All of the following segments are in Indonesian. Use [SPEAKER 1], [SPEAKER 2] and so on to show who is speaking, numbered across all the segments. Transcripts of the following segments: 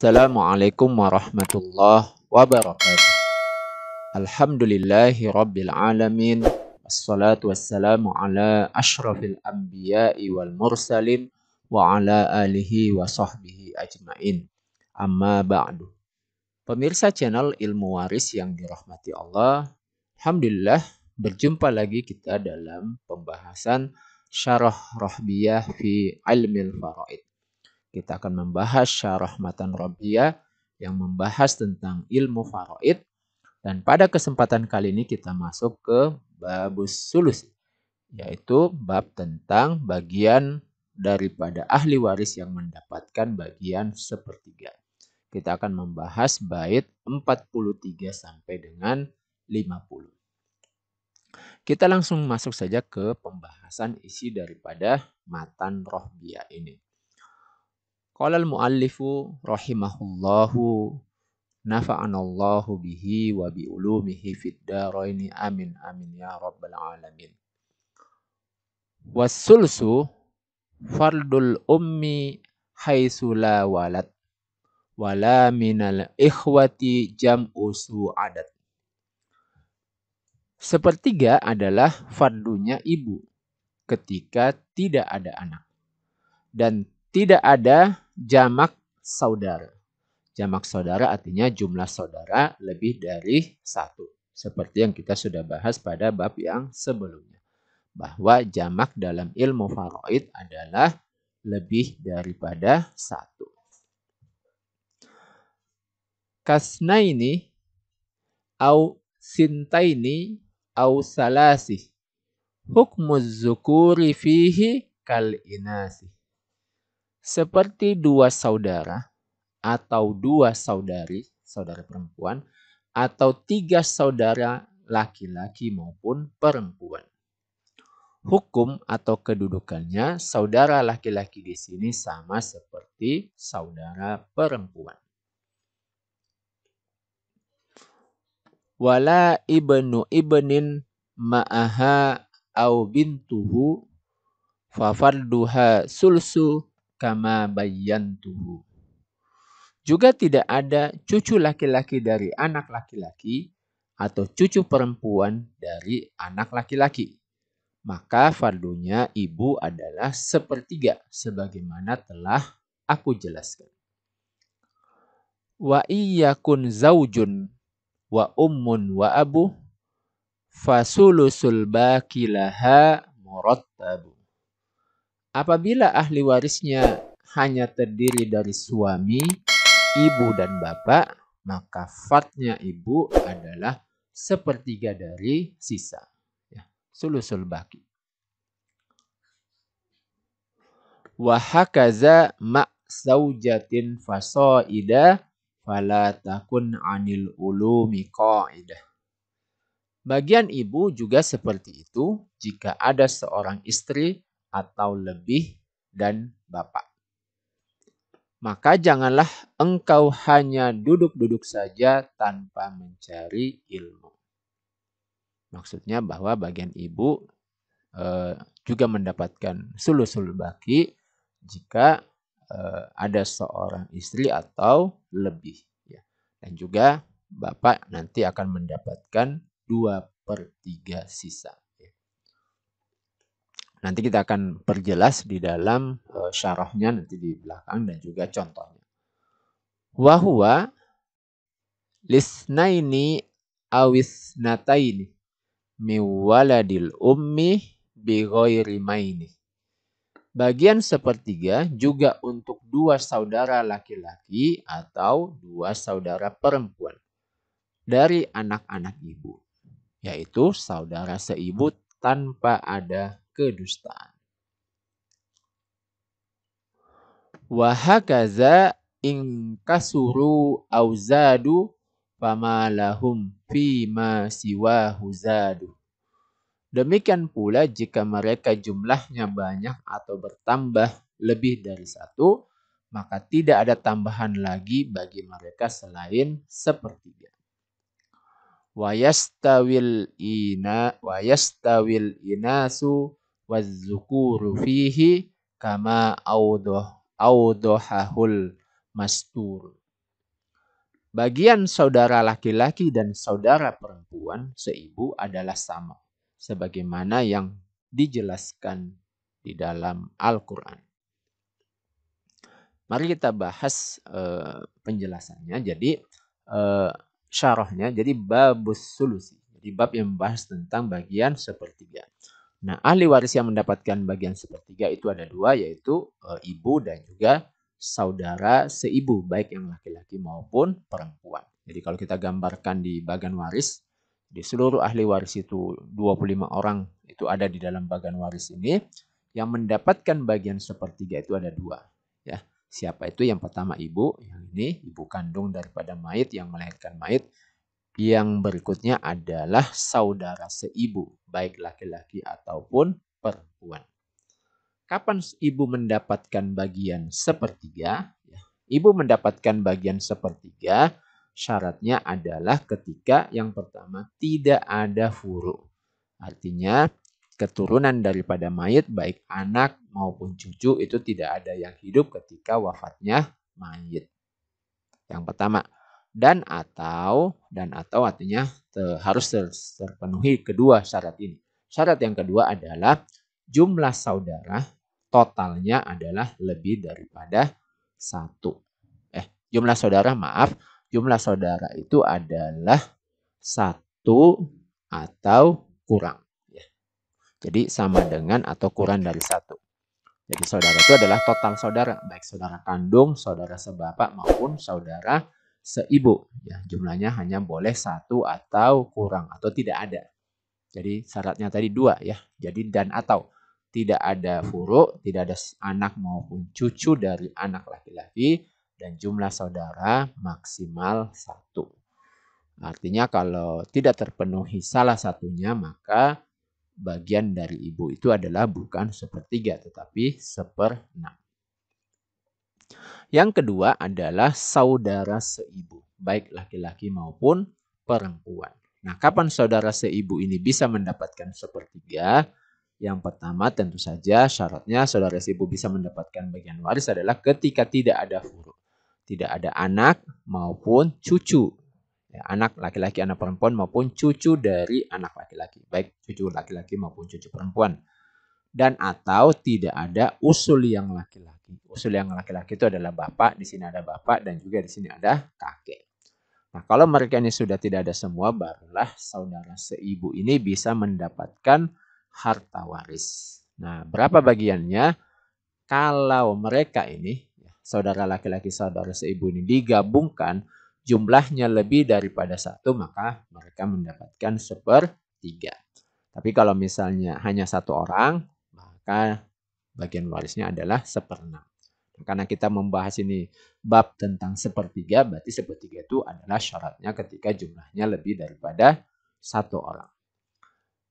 [SPEAKER 1] Assalamualaikum warahmatullahi wabarakatuh. Alhamdulillahi rabbil alamin. Wassalatu wassalamu ala ashrafil anbiya'i wal mursalin wa ala alihi wa sahbihi ajmain. Amma ba'du. Pemirsa channel Ilmu Waris yang dirahmati Allah, alhamdulillah berjumpa lagi kita dalam pembahasan Syarah Rahbiyah fi Ilmil Faraid. Kita akan membahas Syarah Matan Rabbiyah yang membahas tentang ilmu faraid, dan pada kesempatan kali ini kita masuk ke babus sulus, yaitu bab tentang bagian daripada ahli waris yang mendapatkan bagian sepertiga. Kita akan membahas bait 43 sampai dengan 50. Kita langsung masuk saja ke pembahasan isi daripada Matan Rabbiyah ini. Qala al-muallifu rahimahullahu nafa'anallahu bihi wa bi ulumihi fid dharaini amin amin ya rabbal alamin. Was-sulsu fardul ummi haitsu la walad wala minal ikhwati jam'u su'adat. Sepertiga adalah fardunya ibu ketika tidak ada anak dan tidak ada jamak saudara. Jamak saudara artinya jumlah saudara lebih dari satu. Seperti yang kita sudah bahas pada bab yang sebelumnya. Bahwa jamak dalam ilmu faraid adalah lebih daripada satu. Kasnaini au sintaini au salasi. Hukmuz zukuri fihi kal inasi. Seperti dua saudara atau dua saudari, saudara perempuan, atau tiga saudara laki-laki maupun perempuan. Hukum atau kedudukannya saudara laki-laki di sini sama seperti saudara perempuan. Wala ibnu ibnin ma'aha au bintuhu fa farduha sulsu kama bayyantuhu. Juga tidak ada cucu laki-laki dari anak laki-laki atau cucu perempuan dari anak laki-laki. Maka fardunya ibu adalah sepertiga sebagaimana telah aku jelaskan. Wa iyyakun zaujun wa ummun wa abu fasulusul baqilaha murattabu. Apabila ahli warisnya hanya terdiri dari suami, ibu dan bapak, maka fardnya ibu adalah sepertiga dari sisa. Ya, sulusul baqi. Wa hakaza ma' zaujatin fasaida fala takun 'anil ulumi qa'idah. Bagian ibu juga seperti itu jika ada seorang istri atau lebih dan bapak. Maka janganlah engkau hanya duduk-duduk saja tanpa mencari ilmu. Maksudnya bahwa bagian ibu juga mendapatkan sulusul baqi jika ada seorang istri atau lebih. Ya. Dan juga bapak nanti akan mendapatkan 2/3 sisa. Nanti kita akan perjelas di dalam syarahnya nanti di belakang dan juga contohnya. Wahuwa lisnaini awisnataini miwaladil ummi bighairi maini. Bagian sepertiga juga untuk dua saudara laki-laki atau dua saudara perempuan dari anak-anak ibu, yaitu saudara seibu tanpa ada kedustaan. Wa hakaza in kasuru auzadu fama lahum fi ma siwahu zadu. Demikian pula jika mereka jumlahnya banyak atau bertambah lebih dari satu, maka tidak ada tambahan lagi bagi mereka selain sepertiga. Wa yastawil inasu wazzukuru fihi kama awdohahul mastur. Bagian saudara laki-laki dan saudara perempuan seibu adalah sama, sebagaimana yang dijelaskan di dalam Al-Quran. Mari kita bahas penjelasannya. Jadi syarahnya, jadi babus sulusi. Jadi bab yang membahas tentang bagian sepertiga. Nah, ahli waris yang mendapatkan bagian sepertiga itu ada dua, yaitu ibu dan juga saudara seibu, baik yang laki-laki maupun perempuan. Jadi kalau kita gambarkan di bagian waris, di seluruh ahli waris itu 25 orang itu ada di dalam bagian waris ini. Yang mendapatkan bagian sepertiga itu ada dua. Ya, siapa itu? Yang pertama ibu, yang ini ibu kandung daripada mayit yang melahirkan mayit. Yang berikutnya adalah saudara seibu, baik laki-laki ataupun perempuan. Kapan ibu mendapatkan bagian sepertiga? Ibu mendapatkan bagian sepertiga, syaratnya adalah ketika yang pertama tidak ada furu. Artinya keturunan daripada mayit, baik anak maupun cucu, itu tidak ada yang hidup ketika wafatnya mayit. Yang pertama. Dan atau artinya harus terpenuhi kedua syarat ini. Syarat yang kedua adalah jumlah saudara totalnya adalah lebih daripada satu. Jumlah saudara itu adalah satu atau kurang. Jadi sama dengan atau kurang dari satu. Jadi saudara itu adalah total saudara, baik saudara kandung, saudara sebapak maupun saudara seibu. Ya, jumlahnya hanya boleh satu atau kurang atau tidak ada. Jadi syaratnya tadi dua ya. Jadi dan atau tidak ada furu, tidak ada anak maupun cucu dari anak laki-laki, dan jumlah saudara maksimal satu. Artinya kalau tidak terpenuhi salah satunya, maka bagian dari ibu itu adalah bukan sepertiga tetapi seperenam. Yang kedua adalah saudara seibu, baik laki-laki maupun perempuan. Nah, kapan saudara seibu ini bisa mendapatkan sepertiga? Yang pertama tentu saja syaratnya saudara seibu bisa mendapatkan bagian waris adalah ketika tidak ada furu. Tidak ada anak maupun cucu. Ya, anak laki-laki, anak perempuan maupun cucu dari anak laki-laki. Baik cucu laki-laki maupun cucu perempuan. Dan atau tidak ada usul yang laki-laki. Usul yang laki-laki itu adalah bapak, di sini ada bapak dan juga di sini ada kakek. Nah, kalau mereka ini sudah tidak ada semua, barulah saudara seibu ini bisa mendapatkan harta waris. Nah, berapa bagiannya? Kalau mereka ini, saudara laki-laki, saudara seibu ini digabungkan, jumlahnya lebih daripada satu, maka mereka mendapatkan sepertiga. Tapi kalau misalnya hanya satu orang, maka bagian warisnya adalah seperenam. Karena kita membahas ini bab tentang sepertiga, berarti sepertiga itu adalah syaratnya ketika jumlahnya lebih daripada satu orang.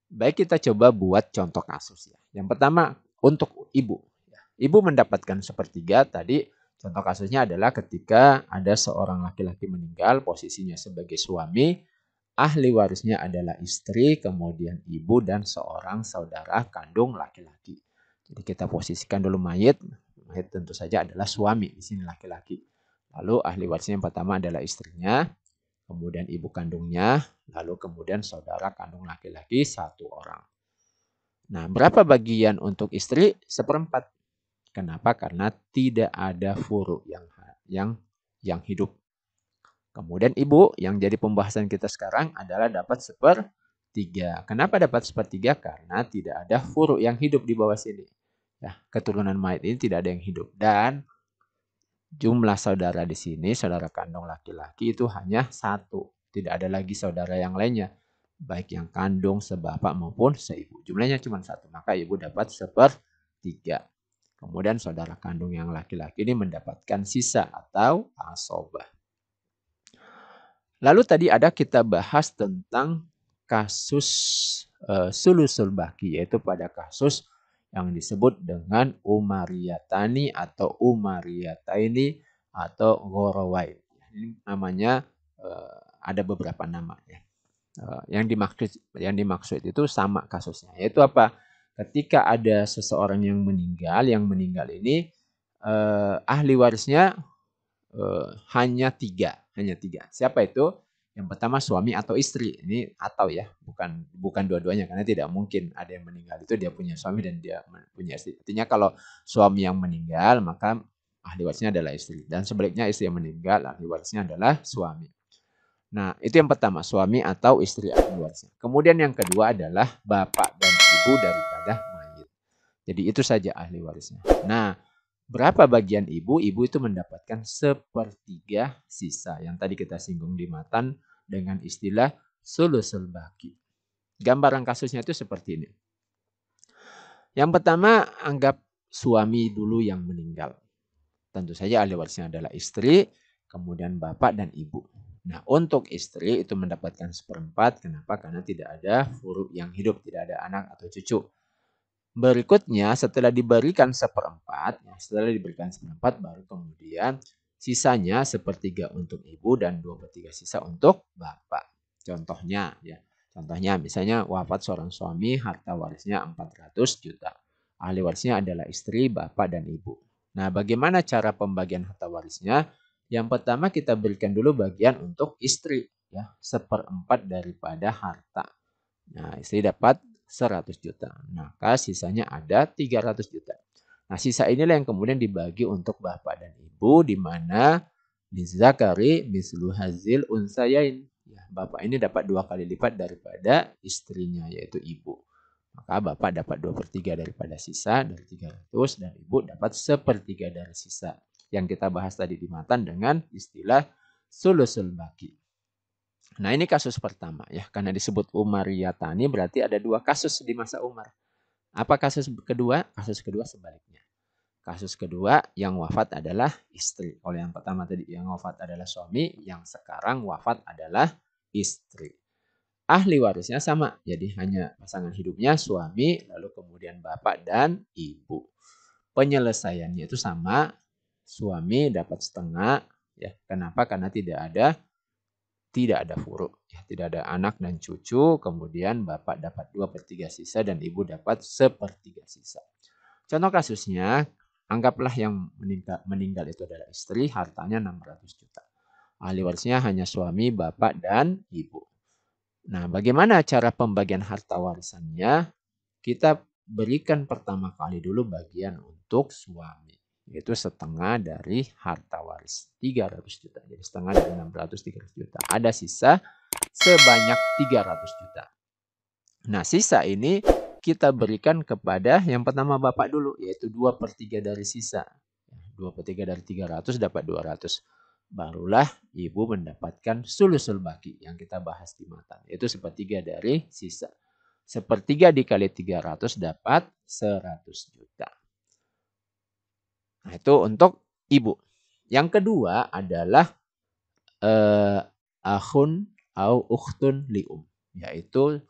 [SPEAKER 1] Baik, kita coba buat contoh kasus ya. Yang pertama untuk ibu. Ibu mendapatkan sepertiga, tadi contoh kasusnya adalah ketika ada seorang laki-laki meninggal, posisinya sebagai suami, ahli warisnya adalah istri, kemudian ibu dan seorang saudara kandung laki-laki. Jadi kita posisikan dulu mayit. Mayit tentu saja adalah suami, di sini laki-laki. Lalu ahli warisnya yang pertama adalah istrinya, kemudian ibu kandungnya, lalu kemudian saudara kandung laki-laki satu orang. Nah, berapa bagian untuk istri? Seperempat. Kenapa? Karena tidak ada furu yang hidup. Kemudian ibu yang jadi pembahasan kita sekarang adalah dapat sepertiga. Kenapa dapat sepertiga? Karena tidak ada furu yang hidup di bawah sini. Ya, keturunan mayit ini tidak ada yang hidup. Dan jumlah saudara di sini, saudara kandung laki-laki itu hanya satu. Tidak ada lagi saudara yang lainnya. Baik yang kandung, sebapak maupun seibu. Jumlahnya cuma satu. Maka ibu dapat sepertiga. Kemudian saudara kandung yang laki-laki ini mendapatkan sisa atau asobah. Lalu tadi ada kita bahas tentang kasus sulusul baki, yaitu pada kasus yang disebut dengan umariyatani atau umariyataini atau ghorowai. Ini namanya ada beberapa nama ya. Yang dimaksud itu sama kasusnya, yaitu apa? Ketika ada seseorang yang meninggal ini ahli warisnya hanya hanya 3. Siapa itu? Yang pertama suami atau istri. Ini atau ya, bukan dua-duanya, karena tidak mungkin ada yang meninggal itu dia punya suami dan dia punya istri. Artinya kalau suami yang meninggal, maka ahli warisnya adalah istri. Dan sebaliknya istri yang meninggal, ahli warisnya adalah suami. Nah, itu yang pertama, suami atau istri ahli warisnya. Kemudian yang kedua adalah bapak dan ibu daripada mayit. Jadi itu saja ahli warisnya. Nah, berapa bagian ibu? Ibu itu mendapatkan 1/3 sisa. Yang tadi kita singgung di matan dengan istilah sulusul baki. Gambaran kasusnya itu seperti ini. Yang pertama, anggap suami dulu yang meninggal. Tentu saja ahli warisnya adalah istri, kemudian bapak dan ibu. Nah, untuk istri itu mendapatkan 1/4. Kenapa? Karena tidak ada furu yang hidup, tidak ada anak atau cucu. Berikutnya, setelah diberikan 1/4, baru kemudian sisanya 1/3 untuk ibu dan 2/3 sisa untuk bapak. Contohnya, misalnya wafat seorang suami, harta warisnya 400 juta. Ahli warisnya adalah istri, bapak, dan ibu. Nah, bagaimana cara pembagian harta warisnya? Yang pertama kita berikan dulu bagian untuk istri, ya, 1/4 daripada harta. Nah, istri dapat 100 juta. Maka sisanya ada 300 juta. Nah, sisa inilah yang kemudian dibagi untuk bapak dan ibu, di mana lizzakari mislu hazil unsayain. Ya, bapak ini dapat 2 kali lipat daripada istrinya, yaitu ibu. Maka bapak dapat 2/3 daripada sisa dari 300 dan ibu dapat 1/3 dari sisa. Yang kita bahas tadi di matan dengan istilah sulusul baki. Nah, ini kasus pertama ya, karena disebut Umariyatani berarti ada 2 kasus di masa Umar. Apa kasus kedua? Kasus kedua sebaliknya. Kasus kedua yang wafat adalah istri. Kalau yang pertama tadi yang wafat adalah suami, yang sekarang wafat adalah istri. Ahli warisnya sama, jadi hanya pasangan hidupnya suami, lalu kemudian bapak dan ibu. Penyelesaiannya itu sama, suami dapat setengah, ya. Kenapa? Karena tidak ada furu, ya, tidak ada anak dan cucu, kemudian bapak dapat 2/3 sisa dan ibu dapat 1/3 sisa. Contoh kasusnya, anggaplah yang meninggal itu adalah istri, hartanya 600 juta. Ahli warisnya hanya suami, bapak, dan ibu. Nah, bagaimana cara pembagian harta warisannya? Kita berikan pertama kali dulu bagian untuk suami, yaitu setengah dari harta waris, 300 juta. Jadi setengah dari 600, 300 juta. Ada sisa sebanyak 300 juta. Nah, sisa ini kita berikan kepada yang pertama bapak dulu, yaitu 2/3 dari sisa. 2/3 dari 300 dapat 200. Barulah ibu mendapatkan sulusul baki yang kita bahas di matan, yaitu 1/3 dari sisa. 1/3 dikali 300 dapat 100 juta. Nah, itu untuk ibu. Yang kedua adalah akhun au ukhtun li'um, yaitu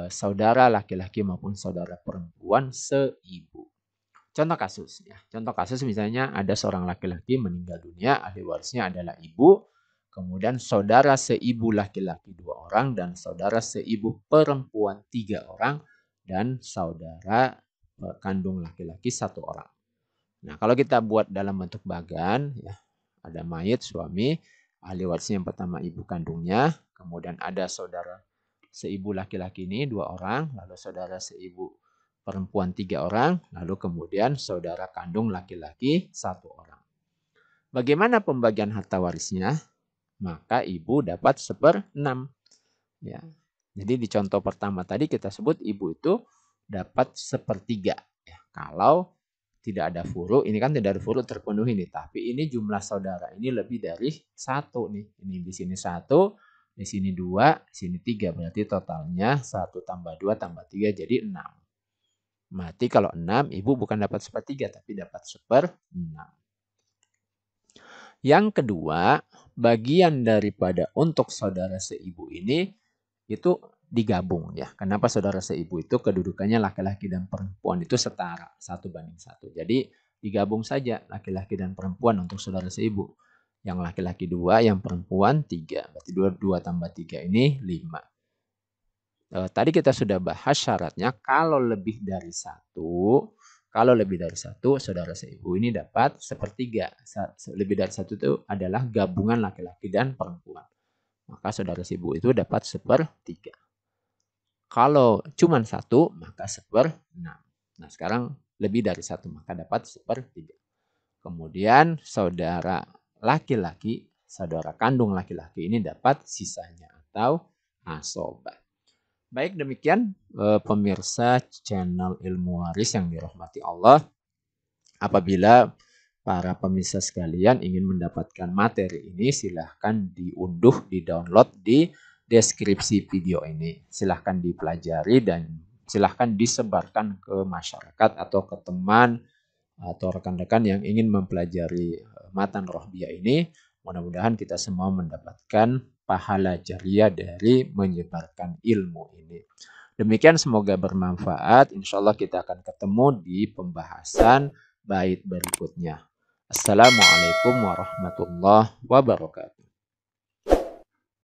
[SPEAKER 1] saudara laki-laki maupun saudara perempuan seibu. Contoh kasus ya. Contoh kasus misalnya ada seorang laki-laki meninggal dunia, ahli warisnya adalah ibu, kemudian saudara seibu laki-laki 2 orang dan saudara seibu perempuan 3 orang dan saudara kandung laki-laki 1 orang. Nah, kalau kita buat dalam bentuk bagan ya, ada mayit suami, ahli warisnya yang pertama ibu kandungnya, kemudian ada saudara seibu laki-laki ini 2 orang, lalu saudara seibu perempuan 3 orang, lalu kemudian saudara kandung laki-laki 1 orang. Bagaimana pembagian harta warisnya? Maka ibu dapat 1/6. Ya. Jadi di contoh pertama tadi kita sebut ibu itu dapat 1/3. Ya. Kalau tidak ada furu, ini kan tidak ada furu terpenuhi nih, tapi ini jumlah saudara ini lebih dari 1 nih. Ini di sini 1, di sini 2, di sini 3. Berarti totalnya 1 tambah 2 tambah 3 jadi 6. Berarti kalau 6, ibu bukan dapat 1/3 tapi dapat 1/6. Yang kedua, bagian daripada untuk saudara seibu ini itu digabung ya. Kenapa saudara seibu itu kedudukannya laki-laki dan perempuan itu setara, 1/1. Jadi digabung saja laki-laki dan perempuan untuk saudara seibu. Yang laki-laki 2, yang perempuan 3. Berarti 2 tambah 3 ini 5. Tadi kita sudah bahas syaratnya kalau lebih dari 1, Kalau lebih dari satu, saudara seibu ini dapat sepertiga. Lebih dari satu itu adalah gabungan laki-laki dan perempuan. Maka saudara seibu itu dapat sepertiga. Kalau cuma satu, maka seperenam. Nah, sekarang lebih dari satu, maka dapat sepertiga. Kemudian saudara laki-laki, saudara kandung laki-laki ini dapat sisanya atau asobat. Baik, demikian pemirsa channel Ilmu Waris yang dirahmati Allah. Apabila para pemirsa sekalian ingin mendapatkan materi ini, silahkan diunduh, di-download di deskripsi video ini. Silahkan dipelajari dan silahkan disebarkan ke masyarakat atau ke teman atau rekan-rekan yang ingin mempelajari matan rohbiyah ini. Mudah-mudahan kita semua mendapatkan pahala jariah dari menyebarkan ilmu ini. Demikian, semoga bermanfaat. Insya Allah kita akan ketemu di pembahasan bait berikutnya. Assalamualaikum warahmatullahi wabarakatuh.